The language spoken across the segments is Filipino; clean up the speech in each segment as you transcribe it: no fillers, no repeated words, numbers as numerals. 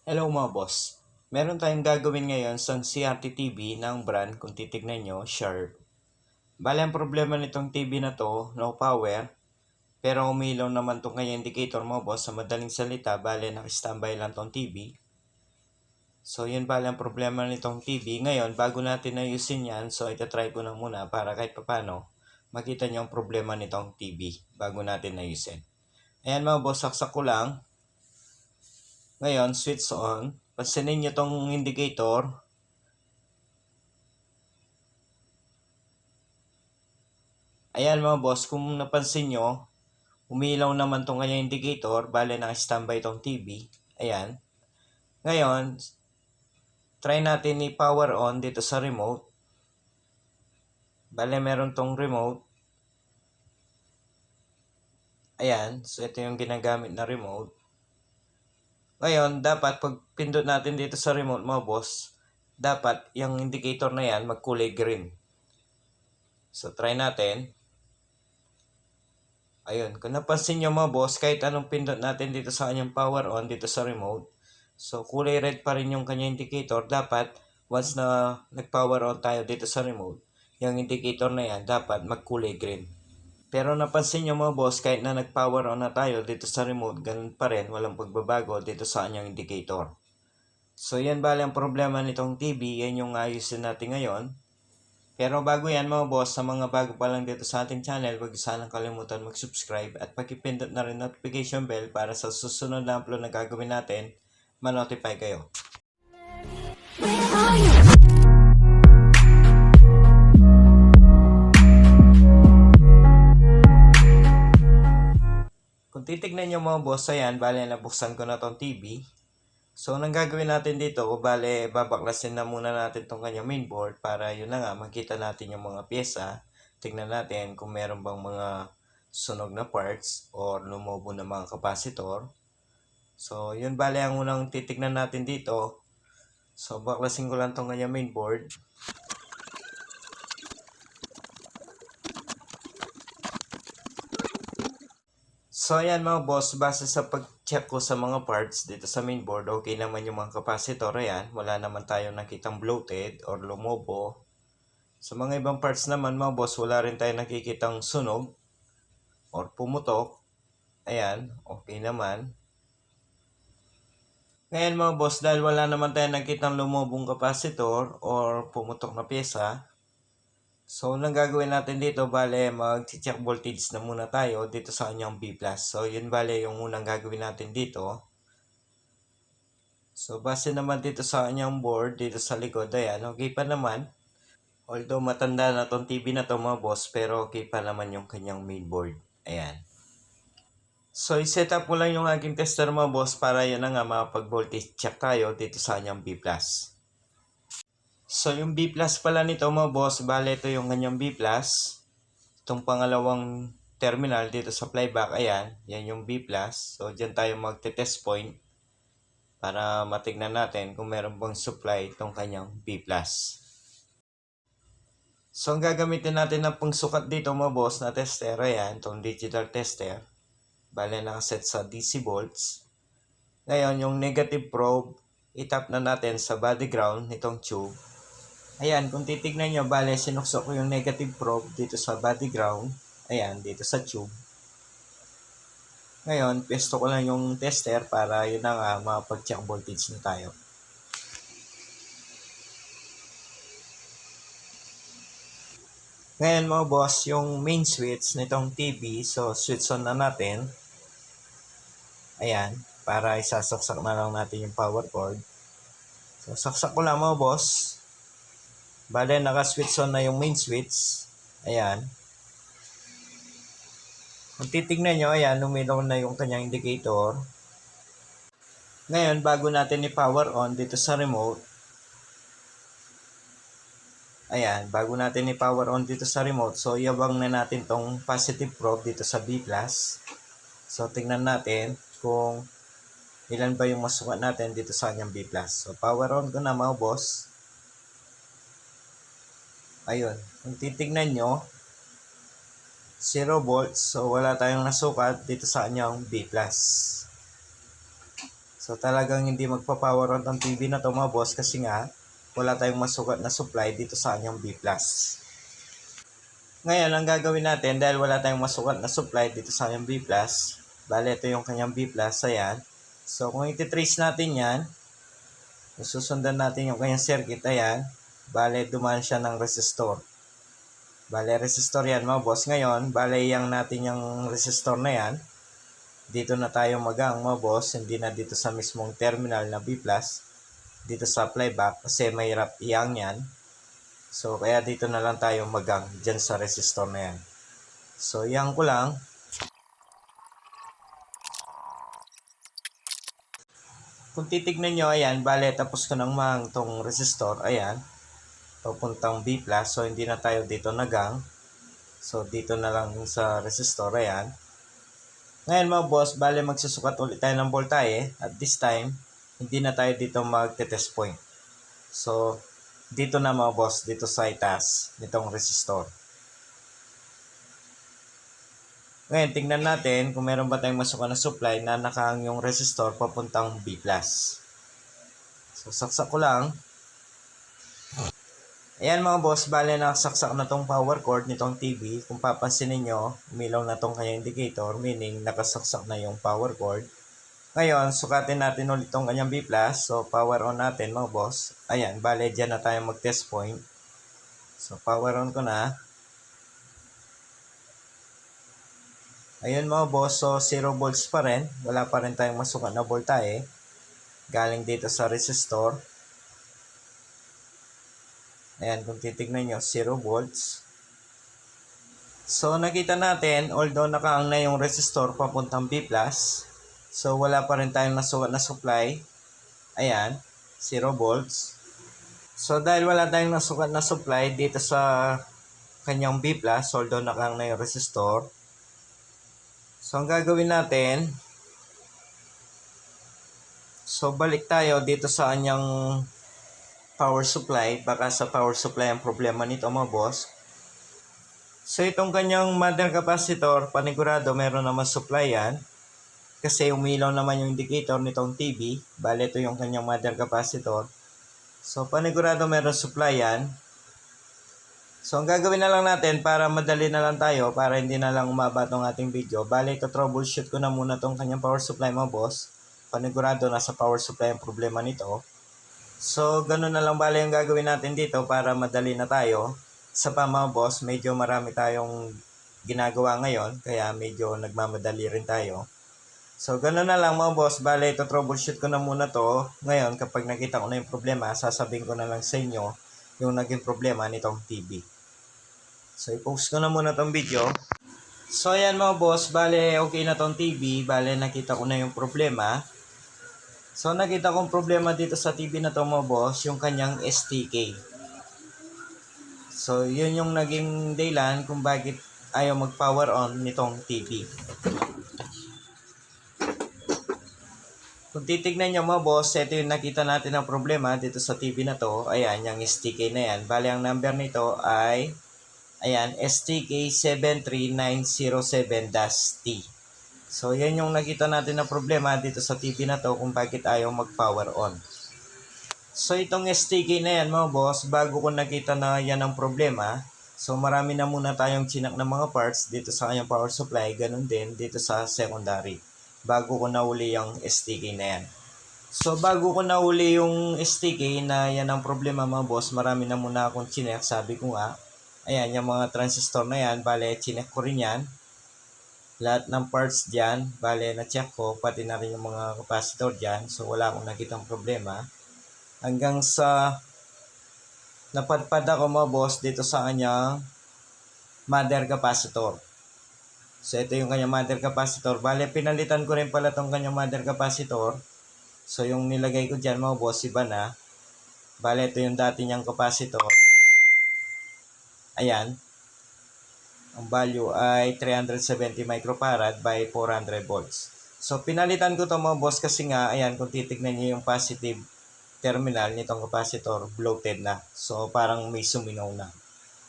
Hello mga boss. Meron tayong gagawin ngayon sa CRT TV ng brand kung titignan nyo, Sharp. Bale, ang problema nitong TV na to, no power, pero umilaw naman itong kanya indicator mga boss. Sa madaling salita, bale naka-standby lang tong TV. So yun bale ang problema nitong TV. Ngayon, bago natin ayusin yan, so itatry ko na muna para kahit papano makita nyo ang problema nitong TV bago natin ayusin. Ayan mga boss, saksak ko lang. Ngayon, switch on. Pansinin nyo tong indicator. Ayan mga boss, kung napansin nyo, umilaw naman tong kanyang indicator, bale naka-standby tong TV. Ayan. Ngayon, try natin i-power on dito sa remote. Bale meron tong remote. Ayan, so ito yung ginagamit na remote. Ngayon, dapat pag pindot natin dito sa remote mga boss, dapat yung indicator na yan magkulay green. So try natin. Ayun, kung napansin nyo mga boss, kahit anong pindot natin dito sa kanyang power on dito sa remote, so kulay red pa rin yung kanyang indicator. Dapat, once na nag-power on tayo dito sa remote, yung indicator na yan dapat magkulay green. Pero napansin nyo mga boss, kahit na nag-power on na tayo dito sa remote, ganun pa rin, walang pagbabago dito sa kanyang indicator. So yan bali ang problema nitong TV, yan yung ayusin natin ngayon. Pero bago yan mga boss, sa mga bago pa lang dito sa ating channel, huwag sanang kalimutan mag-subscribe at pakipindot na rin notification bell para sa susunod na upload na gagawin natin, ma-notify kayo. Kung titignan nyo mga boss, ayan, bale nabuksan ko na tong TV. So, nang gagawin natin dito, bale, babaklasin na muna natin tong kanyang mainboard para yun na nga, makita natin yung mga pyesa. Tingnan natin kung meron bang mga sunog na parts or lumobo na mga kapasitor. So, yun bale ang unang titignan natin dito. So, baklasin ko lang tong kanyang mainboard. So ayan mga boss, base sa pag-check ko sa mga parts dito sa mainboard, okay naman yung mga capacitor. Ayan, wala naman tayong nakitang bloated or lumobo. Sa mga ibang parts naman mga boss, wala rin tayong nakikitang sunog or pumutok. Ayan, okay naman. Ngayon mga boss, dahil wala naman tayong nakitang lumobong capacitor or pumutok na pyesa, so, nang gagawin natin dito, bale, mag-check voltage na muna tayo dito sa kanyang B+. So, yun bale yung unang gagawin natin dito. So, base naman dito sa kanyang board, dito sa likod, ayan, okay pa naman. Although matanda na tong TV na to mga boss, pero okay pa naman yung kanyang mainboard. Ayan. So, i-set up ko lang yung aking tester mga boss para yun na nga makapag-voltage check tayo dito sa kanyang B+. So, yung B+ pala nito mga boss, bale ito yung kanyang B+. Itong pangalawang terminal dito sa flyback, ayan, yan yung B+. So, dyan tayo magte-test point para matignan natin kung meron bang supply itong kanyang B+. So, ang gagamitin natin na pangsukat dito mga boss na tester, ayan, itong digital tester. Bale, nakaset sa DC volts. Ngayon, yung negative probe, itap na natin sa body ground nitong tube. Ayan, kung titignan nyo, bale, sinuksok ko yung negative probe dito sa body ground. Ayan, dito sa tube. Ngayon, pesto ko lang yung tester para yun na nga, makapag-check voltage na tayo. Ngayon mga boss, yung main switch nitong TV, so switch on na natin. Ayan, para isasaksak na lang natin yung power cord. So, saksak ko lang mga boss. Bale, naka-switch on na yung main switch. Ayan. Kung titignan nyo, ayan, umilaw na yung kanyang indicator. Ngayon, bago natin i-power on dito sa remote, ayan, bago natin i-power on dito sa remote, so iabang na natin tong positive probe dito sa B+. So, tingnan natin kung ilan ba yung masukat natin dito sa kanyang B+. So, power on ko na mga boss. Ayun, kung titignan nyo, 0 volts, so wala tayong nasukat dito sa kanyang B+. So talagang hindi magpa-power on ang TV na to mga boss kasi nga wala tayong masukat na supply dito sa kanyang B+. Ngayon, ang gagawin natin dahil wala tayong masukat na supply dito sa kanyang B+, bale ito yung kanyang B+, ayan. So kung iti-trace natin yan, susundan natin yung kanyang circuit, ayan. Bale dumaan siya ng resistor. Bale resistor yan mga boss. Ngayon, bale yang natin yung resistor na yan. Dito na tayo magang mga boss, hindi na dito sa mismong terminal na B+, dito sa playback kasi mahirap iyang yan. So kaya dito na lang tayo magang dyan sa resistor na yan. So iyang ko lang. Kung titignan nyo, ayan, bale tapos ko nang mang tong resistor, ayan, papuntang B+, so hindi na tayo dito nagang. So dito na lang sa resistor, ayan. Ngayon mga boss, bale magsusukat ulit tayo ng voltahe. At this time, hindi na tayo dito magte-test point. So, dito na mga boss, dito sa itaas nitong resistor. Ngayon, tingnan natin kung meron ba tayong masukan na supply na nakahang yung resistor papuntang B+. So, saksak ko lang. Ayan mga boss, bale nakasaksak na tong power cord nitong TV. Kung papansin niyo, umilaw na tong kanyang indicator, meaning nakasaksak na yung power cord. Ngayon, sukatin natin ulit tong kanyang B+. So, power on natin mga boss. Ayan, bale dyan na tayo mag-test point. So, power on ko na. Ayun mga boss, so 0 volts pa rin. Wala pa rin tayong masukat na voltahe. Galing dito sa resistor. Ayan, kung titignan nyo, 0 volts. So, nakita natin, although nakaang na yung resistor papuntang B+, so wala pa rin tayong nasukat na supply. Ayan, 0 volts. So, dahil wala tayong nasukat na supply dito sa kanyang B+, although nakaang na yung resistor. So, ang gagawin natin, so balik tayo dito sa kanyang power supply. Baka sa power supply ang problema nito mga boss. So itong kanyang mother capacitor, panigurado meron naman supply yan. Kasi umilaw naman yung indicator nitong TV. Bale ito yung kanyang mother capacitor. So panigurado meron supply yan. So ang gagawin na lang natin para madali na lang tayo, para hindi na lang umaba tong ating video. Bale ito troubleshoot ko na muna tong kanyang power supply mga boss. Panigurado nasa power supply ang problema nito. So, ganun na lang bale yung gagawin natin dito para madali na tayo. Sa mga boss, medyo marami tayong ginagawa ngayon, kaya medyo nagmamadali rin tayo. So, ganun na lang mga boss, bale ito troubleshoot ko na muna to. Ngayon, kapag nakita ko na yung problema, sasabihin ko na lang sa inyo yung naging problema nitong TV. So, i-post ko na muna tong video. So, ayan mga boss, bale okay na tong TV, bale nakita ko na yung problema. So, nakita kong problema dito sa TV na to mga boss, yung kanyang STK. So, yun yung naging dahilan kung bakit ayaw mag-power on nitong TV. Kung titignan nyo mga boss, ito yung nakita natin ang problema dito sa TV na to. Ayan, yung STK na yan. Bali, ang number nito ay, ayan, STK73907-T. So, yan yung nakita natin na problema dito sa TV na to kung bakit ayaw mag-power on. So, itong STK na yan mga boss, bago ko nakita na yan ang problema, so marami na muna tayong chinak ng mga parts dito sa kanyang power supply, ganun din dito sa secondary, bago ko nauli yung STK na yan. So, bago ko nauli yung STK na yan ang problema mga boss, marami na muna akong chinek, sabi ko nga, ayan, yung mga transistor na yan, bale, chinek ko rin yan. Lahat ng parts dyan, bale na-check ko, pati na rin yung mga capacitor dyan. So, wala akong nakitang problema. Hanggang sa napadpad ako mga boss dito sa kanyang mother capacitor. So, ito yung kanyang mother capacitor. Bale, pinalitan ko rin pala itong kanyang mother capacitor. So, yung nilagay ko dyan mga boss, iba na. Bale, ito yung dati niyang capacitor. Ayan. Ang value ay 370 microfarad by 400 volts. So, pinalitan ko to mga boss kasi nga, ayan, kung titignan niyo yung positive terminal nitong capacitor, bloated na. So, parang may suminaw na.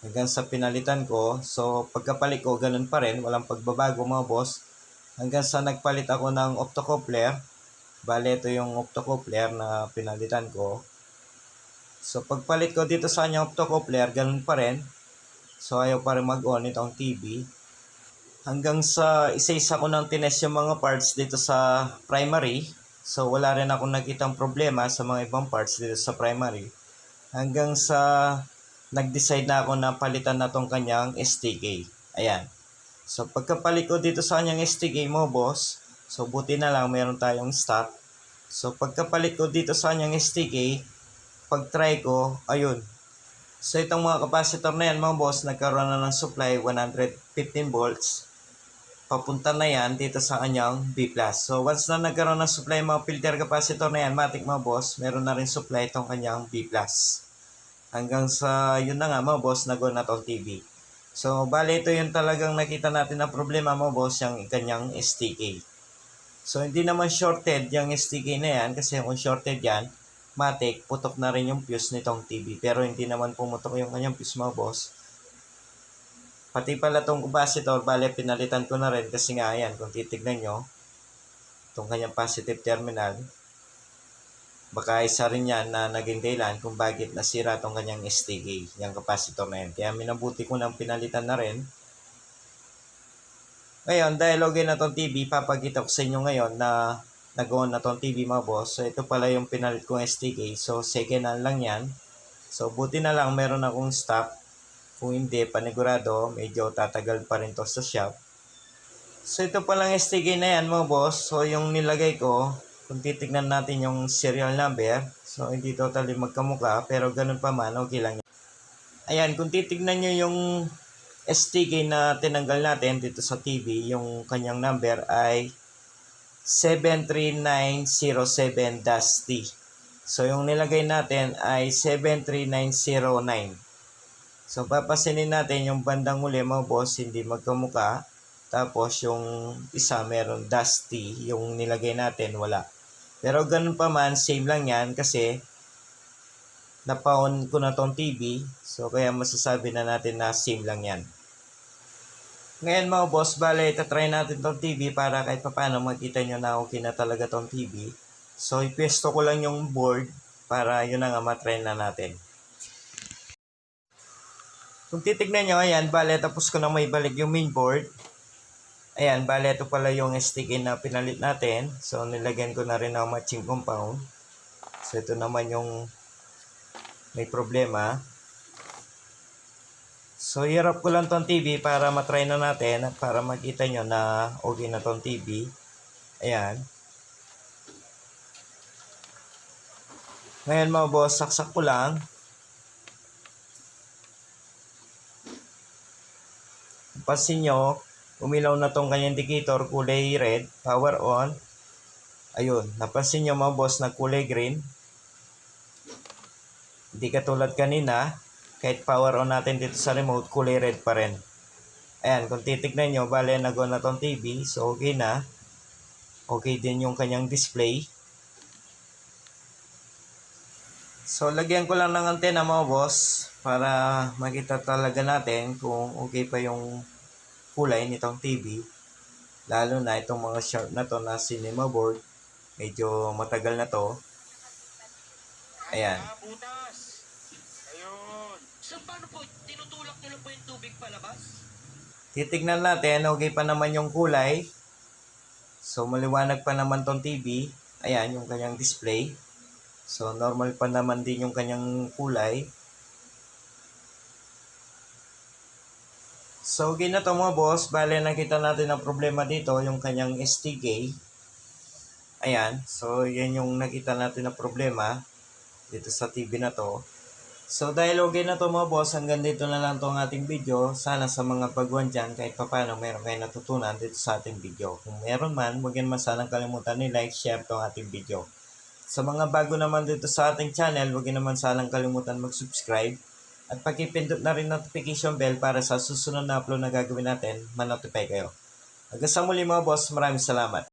Hanggang sa pinalitan ko, so, pagkapalit ko, ganun pa rin, walang pagbabago mga boss. Hanggang sa nagpalit ako ng optocoupler. Bale, ito yung optocoupler na pinalitan ko. So, pagpalit ko dito sa kanyang optocoupler, ganun pa rin. So, ayaw pa rin mag-on itong TV. Hanggang sa isa-isa ko nang tinest yung mga parts dito sa primary. So, wala rin akong nakitang problema sa mga ibang parts dito sa primary. Hanggang sa nag-decide na ako na palitan na tong kanyang STK. Ayan. So, pagkapalit ko dito sa kanyang STK mo, boss, so, buti na lang meron tayong stock. So, pagkapalit ko dito sa kanyang STK, pag-try ko, ayun. So, itong mga capacitor na yan, mga boss, nagkaroon na ng supply 115 volts. Papunta na yan dito sa kanyang B+. So, once na nagkaroon ng supply mga filter capacitor na yan, matik mga boss, meron na rin supply itong kanyang B+. Hanggang sa, yun na nga mga boss, nag-on na itong TV. So, bali ito yung talagang nakita natin na problema mga boss, yung kanyang STK. So, hindi naman shorted yung STK na yan, kasi kung shorted yan, matik, putok na rin yung fuse nitong TV. Pero hindi naman pumutok yung kanyang fuse mga boss. Pati pala itong capacitor, bale pinalitan ko na rin kasi nga yan, kung titignan nyo, itong kanyang positive terminal, baka isa rin yan na naging dahilan kung bakit nasira itong kanyang STK, yung capacitor na yan. Kaya minabuti ko nang pinalitan na rin. Ngayon, dahil okay na itong TV, papakita ko sa inyo ngayon na nag-on na itong TV mga boss. So, ito pala yung pinalit kong STK. So, second hand lang yan. So, buti na lang meron akong stock. Kung hindi, panigurado, medyo tatagal pa rin to sa shop. So, ito palang STK na yan mga boss. So, yung nilagay ko, kung titignan natin yung serial number, so, hindi totally magkamukha, pero ganun pa man, okay lang. Ayan, kung titignan nyo yung STK na tinanggal natin dito sa TV, yung kanyang number ay 73907-T. So, yung nilagay natin ay 73909. So, papasinin natin yung bandang uli mga boss, hindi magkamuka. Tapos, yung isa meron T, yung nilagay natin, wala. Pero ganun pa man, same lang yan kasi napa-on ko na tong TV. So, kaya masasabi na natin na same lang yan. Ngayon mga boss, bale, itatry natin tong TV para kahit paano makita nyo na okay na talaga tong TV. So, ipwesto ko lang yung board para yun na nga matry na natin. Kung titignan nyo, ayan, bale, tapos ko na may balik yung main board. Ayan, bale, ito pala yung STK na pinalit natin. So, nilagyan ko na rin ng matching compound. So, ito naman yung may problema. So, hirap ko lang tong TV para matry na natin at para makita nyo na okay na tong TV. Ayan. Ngayon mga boss, saksak ko lang. Pansin nyo, umilaw na tong kanyang indicator, kulay red, power on. Ayun, napansin nyo mga boss na kulay green. Hindi katulad kanina, kahit power on natin dito sa remote, kulay red pa rin. Ayan, kung titignan nyo, bale nag-on na tong TV, so okay na. Okay din yung kanyang display. So, lagyan ko lang ng antena mga boss para makita talaga natin kung okay pa yung kulay nitong TV. Lalo na itong mga short na to na cinema board. Medyo matagal na to. Ayan. So, paano po? Tinutulak nyo lang po yung tubig palabas? Titignan natin, okay pa naman yung kulay. So, maliwanag pa naman tong TV. Ayan, yung kanyang display. So, normal pa naman din yung kanyang kulay. So, okay na to mga boss. Bale, nakita natin ang problema dito, yung kanyang STK. Ayan. So, yan yung nakita natin na problema dito sa TV na to. So, dahil okay na to mga boss, hanggang dito na lang to ang ating video. Sana sa mga baguhan dyan, kahit paano meron kayo natutunan dito sa ating video. Kung meron man, huwag yan sanang kalimutan ni like, share tong ating video. Sa mga bago naman dito sa ating channel, huwag nyo naman sanang kalimutan mag-subscribe at pakipindot na rin notification bell para sa susunod na upload na gagawin natin, ma-notify kayo. Hanggang sa muli mga boss, maraming salamat.